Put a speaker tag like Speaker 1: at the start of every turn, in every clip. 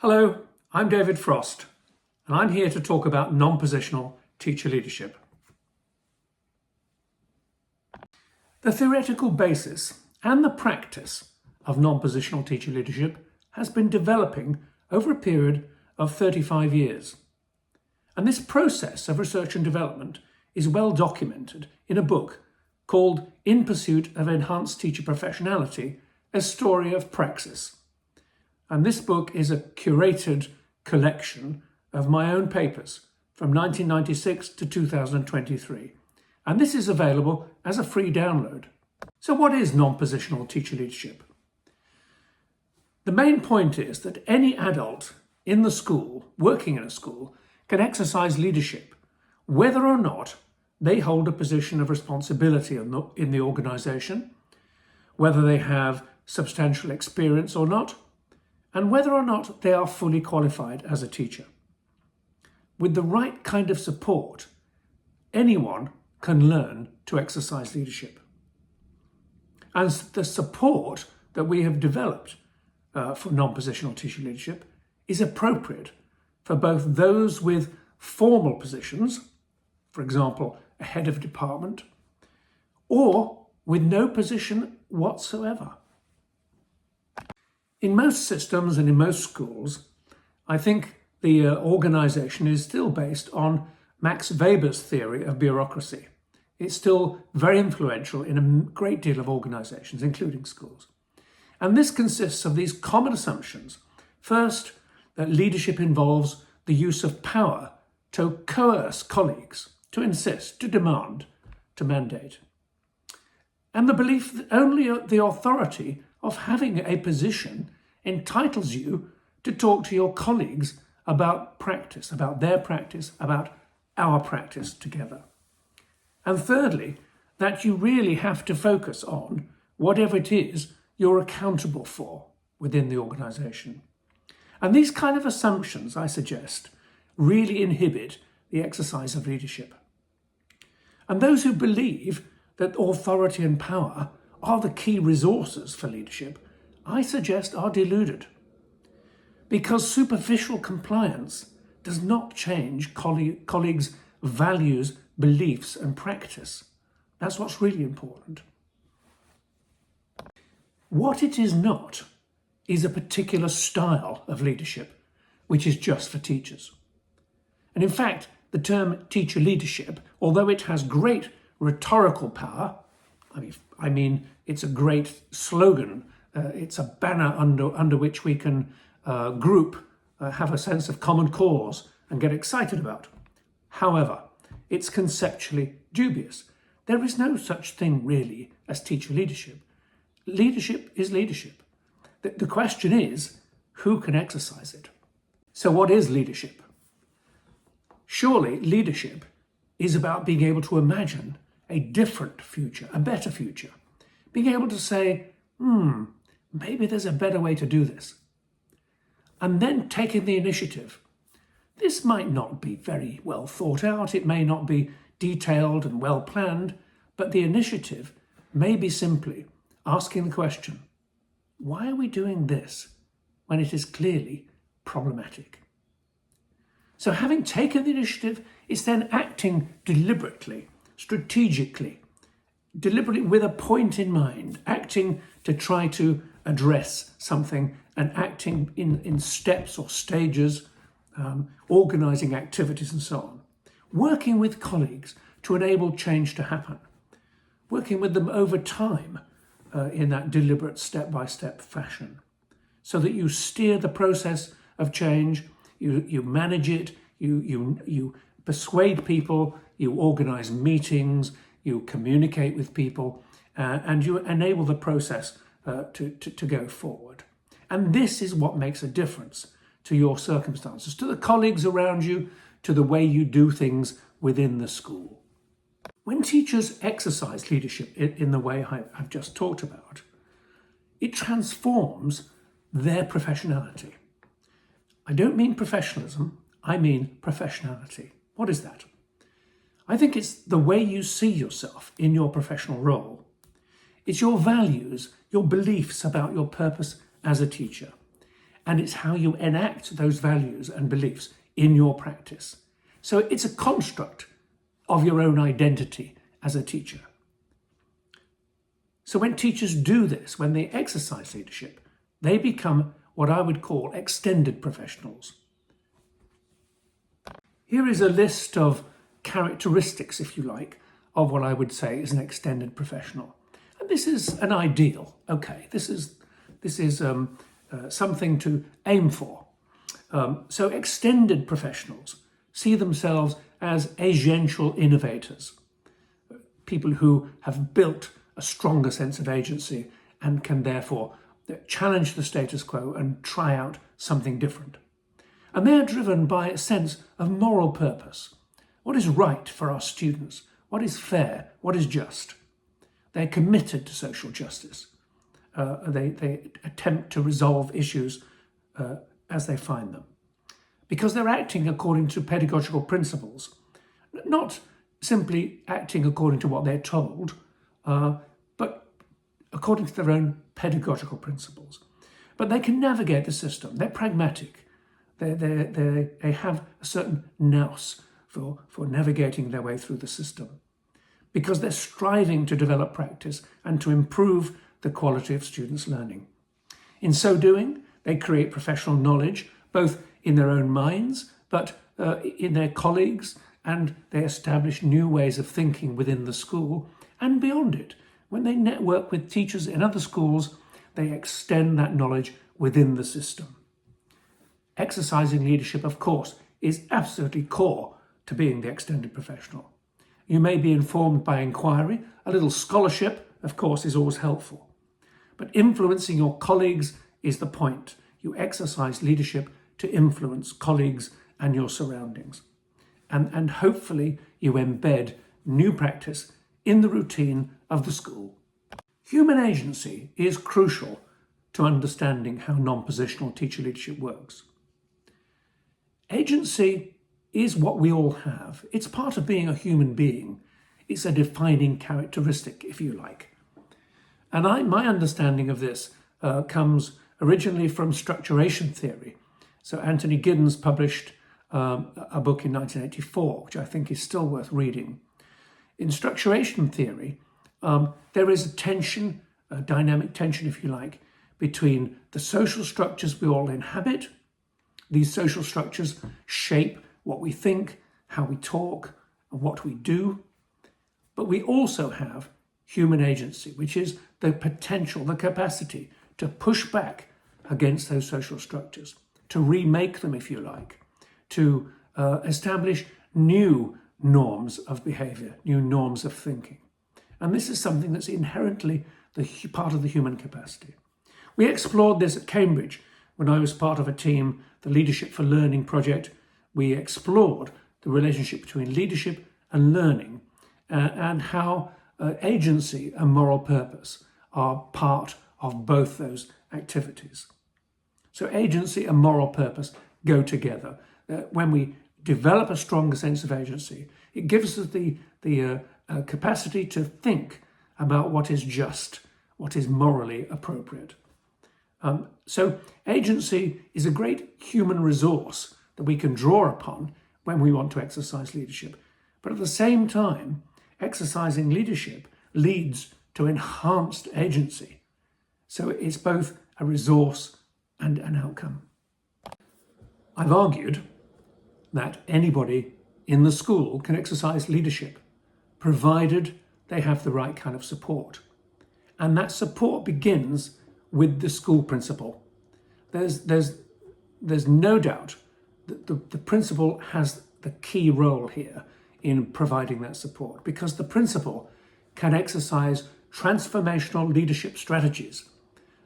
Speaker 1: Hello, I'm David Frost, and I'm here to talk about non-positional teacher leadership. The theoretical basis and the practice of non-positional teacher leadership has been developing over a period of 35 years. And this process of research and development is well documented in a book called In Pursuit of Enhanced Teacher Professionality, A Story of Praxis. And this book is a curated collection of my own papers from 1996 to 2023. And this is available as a free download. So what is non-positional teacher leadership? The main point is that any adult in the school, working in a school, can exercise leadership, whether or not they hold a position of responsibility in the organisation, whether they have substantial experience or not, and whether or not they are fully qualified as a teacher. With the right kind of support, anyone can learn to exercise leadership. And the support that we have developed for non-positional teacher leadership is appropriate for both those with formal positions, for example, a head of department, or with no position whatsoever. In most systems and in most schools, I think the organisation is still based on Max Weber's theory of bureaucracy. It's still very influential in a great deal of organisations, including schools. And this consists of these common assumptions. First, that leadership involves the use of power to coerce colleagues, to insist, to demand, to mandate. And the belief that only the authority of having a position entitles you to talk to your colleagues about practice, about their practice, about our practice together. And thirdly, that you really have to focus on whatever it is you're accountable for within the organisation. And these kind of assumptions, I suggest, really inhibit the exercise of leadership. And those who believe that authority and power are the key resources for leadership, I suggest are deluded. Because superficial compliance does not change colleagues' values, beliefs and practice. That's what's really important. What it is not is a particular style of leadership, which is just for teachers. And in fact, the term teacher leadership, although it has great rhetorical power, I mean, it's a great slogan. It's a banner under which we can group, have a sense of common cause and get excited about. However, it's conceptually dubious. There is no such thing really as teacher leadership. Leadership is leadership. The question is, who can exercise it? So what is leadership? Surely leadership is about being able to imagine a different future, a better future. Being able to say, maybe there's a better way to do this. And then taking the initiative. This might not be very well thought out, it may not be detailed and well planned, but the initiative may be simply asking the question, why are we doing this when it is clearly problematic? So having taken the initiative, it's then acting deliberately, strategically, deliberately with a point in mind, acting to try to address something and acting in steps or stages, organising activities and so on. Working with colleagues to enable change to happen. Working with them over time in that deliberate step-by-step fashion so that you steer the process of change, you manage it, you persuade people, you organise meetings, you communicate with people, and you enable the process to go forward. And this is what makes a difference to your circumstances, to the colleagues around you, to the way you do things within the school. When teachers exercise leadership in the way I've just talked about, it transforms their professionality. I don't mean professionalism, I mean professionality. What is that? I think it's the way you see yourself in your professional role. It's your values, your beliefs about your purpose as a teacher. and it's how you enact those values and beliefs in your practice. So it's a construct of your own identity as a teacher. So when teachers do this, when they exercise leadership, they become what I would call extended professionals. Here is a list of characteristics, if you like, of what I would say is an extended professional. And this is an ideal. Okay, this is something to aim for. So extended professionals see themselves as agential innovators, people who have built a stronger sense of agency and can therefore challenge the status quo and try out something different. And they are driven by a sense of moral purpose. What is right for our students? What is fair? What is just? They're committed to social justice. They attempt to resolve issues as they find them, because they're acting according to pedagogical principles, not simply acting according to what they're told, but according to their own pedagogical principles. But they can navigate the system. They're pragmatic. They have a certain nous for navigating their way through the system, because they're striving to develop practice and to improve the quality of students' learning. In so doing, they create professional knowledge, both in their own minds, but in their colleagues, and they establish new ways of thinking within the school and beyond it. When they network with teachers in other schools, they extend that knowledge within the system. Exercising leadership, of course, is absolutely core to being the extended professional. You may be informed by inquiry. A little scholarship, of course, is always helpful. But influencing your colleagues is the point. You exercise leadership to influence colleagues and your surroundings. And hopefully you embed new practice in the routine of the school. Human agency is crucial to understanding how non-positional teacher leadership works. Agency is what we all have. It's part of being a human being. It's a defining characteristic, if you like. And my understanding of this comes originally from structuration theory. So Anthony Giddens published a book in 1984, which I think is still worth reading. In structuration theory, there is a tension, a dynamic tension, if you like, between the social structures we all inhabit. These social structures shape what we think, how we talk, and what we do. But we also have human agency, which is the potential, the capacity to push back against those social structures, to remake them, if you like, to establish new norms of behaviour, new norms of thinking. And this is something that's inherently part of the human capacity. We explored this at Cambridge when I was part of a team, the Leadership for Learning project. We explored the relationship between leadership and learning and how agency and moral purpose are part of both those activities. So agency and moral purpose go together. When we develop a stronger sense of agency, it gives us the capacity to think about what is just, what is morally appropriate. So agency is a great human resource that we can draw upon when we want to exercise leadership. But at the same time, exercising leadership leads to enhanced agency. So it's both a resource and an outcome. I've argued that anybody in the school can exercise leadership, provided they have the right kind of support. And that support begins with the school principal. There's no doubt that the principal has the key role here in providing that support, because the principal can exercise transformational leadership strategies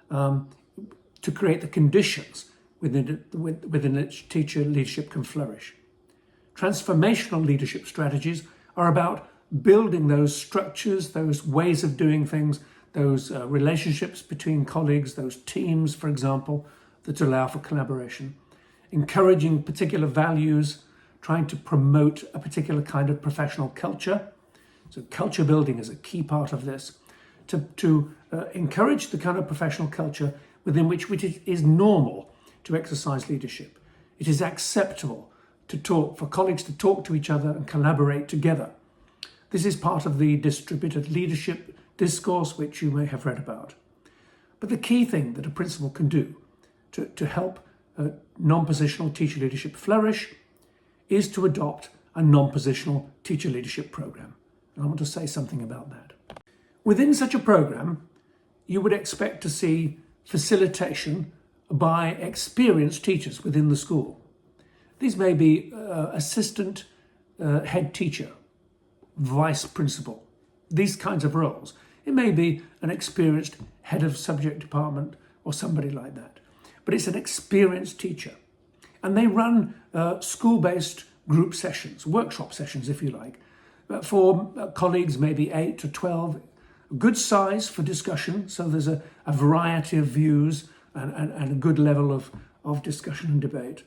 Speaker 1: to create the conditions within which teacher leadership can flourish. Transformational leadership strategies are about building those structures, those ways of doing things, those relationships between colleagues, those teams, for example, that allow for collaboration, encouraging particular values, trying to promote a particular kind of professional culture. So culture building is a key part of this, to encourage the kind of professional culture within which it is normal to exercise leadership. It is acceptable for colleagues to talk to each other and collaborate together. This is part of the distributed leadership discourse, which you may have read about. But the key thing that a principal can do to help non-positional teacher leadership flourish is to adopt a non-positional teacher leadership program. And I want to say something about that. Within such a program, you would expect to see facilitation by experienced teachers within the school. These may be assistant head teacher, vice principal, these kinds of roles. It may be an experienced head of subject department or somebody like that. But it's an experienced teacher. And they run school-based group sessions, workshop sessions if you like, for colleagues, maybe 8 to 12, good size for discussion, so there's a variety of views and a good level of discussion and debate.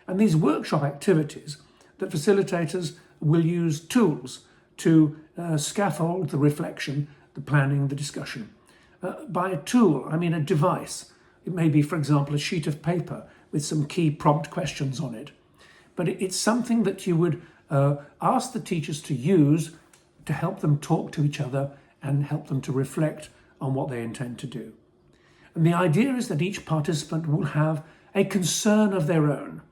Speaker 1: And these workshop activities that facilitators will use tools to scaffold the reflection, the planning, the discussion. By a tool, I mean a device. It may be, for example, a sheet of paper with some key prompt questions on it. But it's something that you would ask the teachers to use to help them talk to each other and help them to reflect on what they intend to do. And the idea is that each participant will have a concern of their own,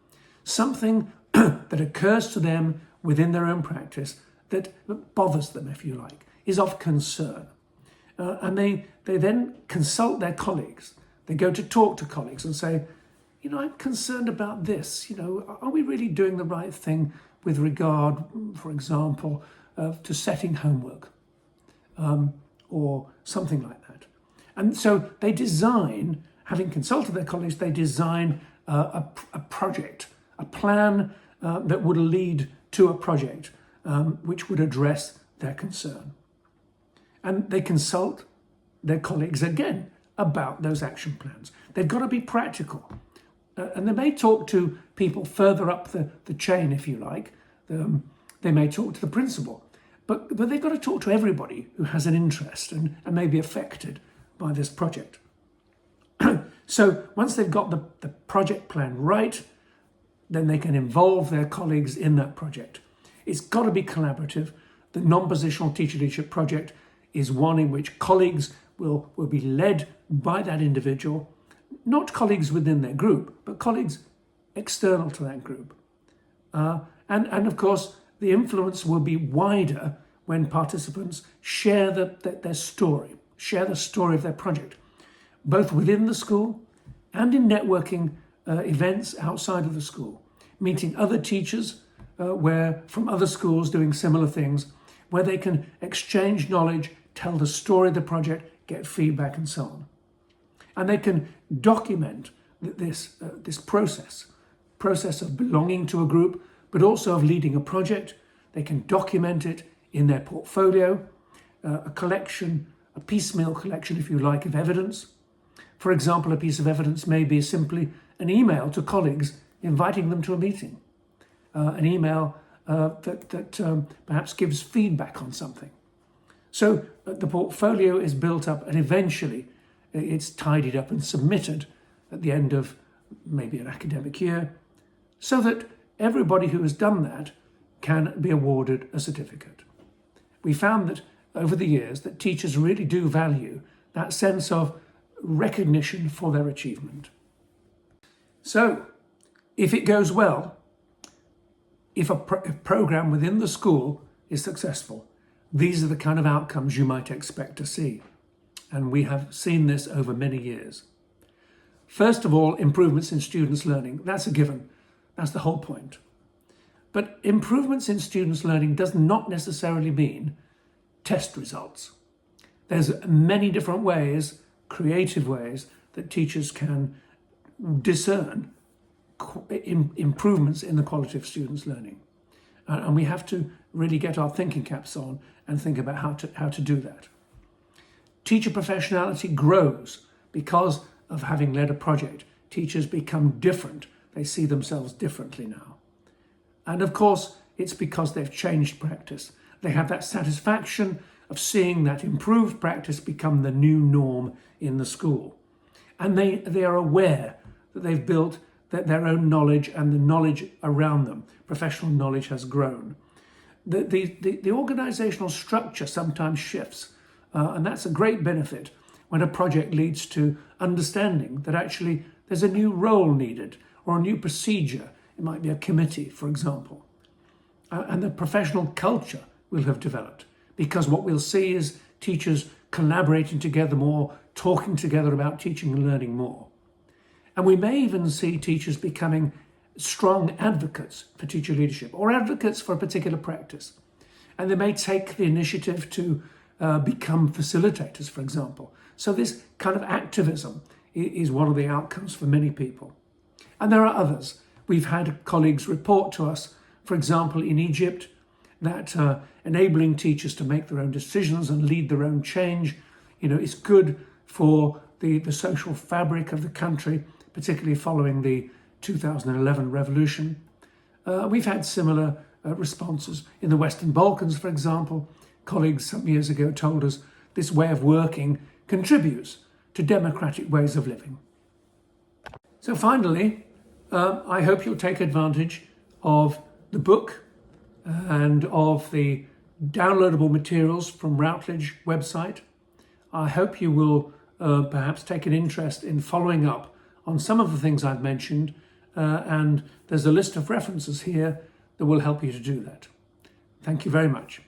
Speaker 1: something that occurs to them within their own practice that bothers them, if you like, is of concern. And they then consult their colleagues. They go to talk to colleagues and say, I'm concerned about this. Are we really doing the right thing with regard, for example, to setting homework or something like that? And so they design, having consulted their colleagues, they design a project, a plan that would lead to a project which would address their concern. And they consult their colleagues again about those action plans. They've got to be practical. And they may talk to people further up the chain, if you like. They may talk to the principal. But they've got to talk to everybody who has an interest and may be affected by this project. So once they've got the project plan right, then they can involve their colleagues in that project. It's got to be collaborative. The non-positional teacher leadership project is one in which colleagues will be led by that individual, not colleagues within their group, but colleagues external to that group. And of course, the influence will be wider when participants share their story, share the story of their project, both within the school and in networking events outside of the school, meeting other teachers from other schools doing similar things, where they can exchange knowledge, tell the story of the project, get feedback and so on. And they can document this process of belonging to a group, but also of leading a project. They can document it in their portfolio, a collection, a piecemeal collection, if you like, of evidence. For example, a piece of evidence may be simply an email to colleagues inviting them to a meeting, an email that perhaps gives feedback on something. So the portfolio is built up and eventually it's tidied up and submitted at the end of maybe an academic year, so that everybody who has done that can be awarded a certificate. We found that over the years that teachers really do value that sense of recognition for their achievement. So if it goes well, if a program within the school is successful, these are the kind of outcomes you might expect to see. And we have seen this over many years. First of all, improvements in students' learning. That's a given. That's the whole point. But improvements in students' learning does not necessarily mean test results. There's many different ways, creative ways, that teachers can discern improvements in the quality of students' learning. And we have to really get our thinking caps on and think about how to do that. Teacher professionality grows because of having led a project. Teachers become different. They see themselves differently now. And of course, it's because they've changed practice. They have that satisfaction of seeing that improved practice become the new norm in the school. And they are aware that they've built their own knowledge, and the knowledge around them, professional knowledge, has grown. The organisational structure sometimes shifts, and that's a great benefit when a project leads to understanding that actually there's a new role needed or a new procedure. It might be a committee, for example. And the professional culture will have developed, because what we'll see is teachers collaborating together more, talking together about teaching and learning more. And we may even see teachers becoming strong advocates for teacher leadership, or advocates for a particular practice. And they may take the initiative to become facilitators, for example. So this kind of activism is one of the outcomes for many people. And there are others. We've had colleagues report to us, for example, in Egypt, that enabling teachers to make their own decisions and lead their own change, is good for the social fabric of the country, particularly following the 2011 revolution. We've had similar responses in the Western Balkans, for example. Colleagues some years ago told us this way of working contributes to democratic ways of living. So finally, I hope you'll take advantage of the book and of the downloadable materials from Routledge website. I hope you will perhaps take an interest in following up on some of the things I've mentioned, and there's a list of references here that will help you to do that. Thank you very much.